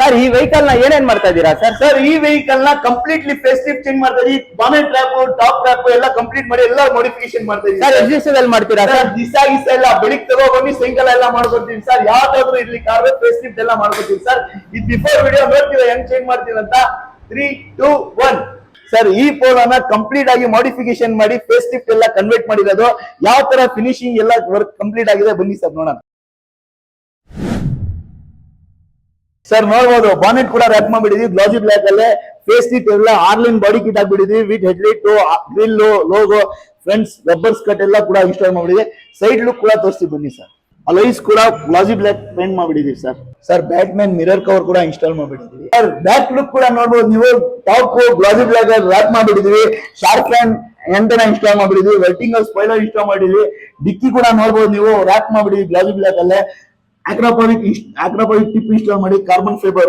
Sir ಈ vehicle ನ ಏನೇನ್ ಮಾಡ್ತಾ ಇದ್ದೀರಾ ಸರ್? ಸರ್ ಈ ವೆಹಿಕಲ್ ನ ಕಂಪ್ಲೀಟ್ಲಿ ಫೇಸ್ ಲಿಫ್ಟ್ ಚೇಂಜ್ ಮಾಡ್ತಾ ಇದೀವಿ. ಬಾನೆಟ್ ಟ್ರ್ಯಾಪ್, ಟಾಪ್ ಟ್ರ್ಯಾಪ್ ಎಲ್ಲ ಕಂಪ್ಲೀಟ್ ಮಾಡಿ ಎಲ್ಲ ಮಾಡಿಫಿಕೇಶನ್ ಮಾಡ್ತಾ ಇದೀವಿ. ಸರ್ ಎಷ್ಟು ದಿವಸದಲ್ಲಿ ಮಾಡ್ತೀರಾ ಸರ್? ದಿಸ ಎಲ್ಲ ಬೆಳಿಗ್ಗೆ ತಗೋ ಬನ್ನಿ, ಸಾಯಂಕಾಲ ಎಲ್ಲ ಮಾಡ್ಕೊಡ್ತೀವಿ ಸರ್. ಯಾವ್ದಾದ್ರು ಇರ್ಲಿ ಕಾರ್ ಫೇಸ್ ಲಿಫ್ಟ್ ಎಲ್ಲ ಮಾಡ್ಕೊಡ್ತೀವಿ ಸರ್. ಇದು ಬಿಫೋರ್ ವಿಡಿಯೋ ನೋಡ್ತೀರಾ ಹೆಂಗ್ ಚೇಂಜ್ ಮಾಡ್ತೀವಿ ಅಂತ. 3, 2, 1. ಸರ್ ಈ ಪೋಲೋನ ಕಂಪ್ಲೀಟ್ ಆಗಿ ಮಾಡಿಫಿಕೇಶನ್ ಮಾಡಿ ಫೇಸ್ ಲಿಫ್ಟ್ ಎಲ್ಲ ಕನ್ವರ್ಟ್ ಮಾಡಿರೋದು. ಯಾವ ತರ ಫಿನಿಶಿಂಗ್ ಎಲ್ಲ ವರ್ಕ್ ಕಂಪ್ಲೀಟ್ ಆಗಿದೆ ಬನ್ನಿ ಸರ್ ನೋಡೋಣ. ಸರ್ ನೋಡ್ಬೋದು, ಬಾನೆಟ್ ಕೂಡ ರ್ಯಾಪ್ ಮಾಡ್ಬಿಟ್ಟಿದ್ವಿ ಗ್ಲಾಸಿ ಬ್ಲಾಕ್ ಅಲ್ಲೇ. ಫೇಸ್ ಲಿಫ್ಟ್ ಎಲ್ಲ ಆರ್ಲಿನ್ ಬಾಡಿ ಕಿಟ್ ಹಾಕ್ಬಿಟ್ಟಿದ್ವಿ with headlight, grille, logo, fronts rubber skirt ಎಲ್ಲ ಕೂಡ ಇನ್ಸ್ಟಾಲ್ ಮಾಡ್ಬಿಟ್ಟಿದ್ವಿ. ಸೈಡ್ ಲುಕ್ ಕೂಡ ತೋರಿಸ್ತೀವಿ ಬನ್ನಿ ಸರ್. ಅಲೈಸ್ ಕೂಡ ಗ್ಲಾಸಿ ಬ್ಲಾಕ್ ಪೇಂಟ್ ಮಾಡ್ಬಿಟ್ಟಿದೀವಿ sir. Sir Batman mirror cover ಕೂಡ ಇನ್ಸ್ಟಾಲ್ ಮಾಡ್ಬಿಟ್ಟಿದ್ವಿ ಸರ್. ಬ್ಯಾಕ್ ಲುಕ್ ಕೂಡ ನೋಡ್ಬೋದು ನೀವು, ಟಾಪ್ ಗ್ಲಾಸಿ ಬ್ಲಾಕ್ ರ್ಯಾಪ್ ಮಾಡ್ಬಿಟ್ಟಿದ್ವಿ. ಶಾರ್ಪ್ ಫ್ಯಾನ್ ಎಂಟನ ಇನ್ಸ್ಟಾಲ್ ಮಾಡ್ಬಿಟ್ಟಿದ್ವಿ. ವರ್ಟಿಕಲ್ ಸ್ಪಾಯ್ಲರ್ ಇನ್ಸ್ಟಾಲ್ ಮಾಡಿದ್ವಿ. ಡಿಕ್ಕಿ ಕೂಡ ನೋಡ್ಬೋದು ನೀವು, ರ್ಯಾಪ್ ಮಾಡ್ಬಿಟ್ಟಿದ್ವಿ ಗ್ಲಾಸಿ ಬ್ಲಾಕ್ ಅಲ್ಲೇ. ಅಕ್ರಾಪಾಲಿಕ್ ಟಿಪ್ ಇನ್ಸ್ಟಾಲ್ ಮಾಡಿ, ಕಾರ್ಬನ್ ಫೈಬರ್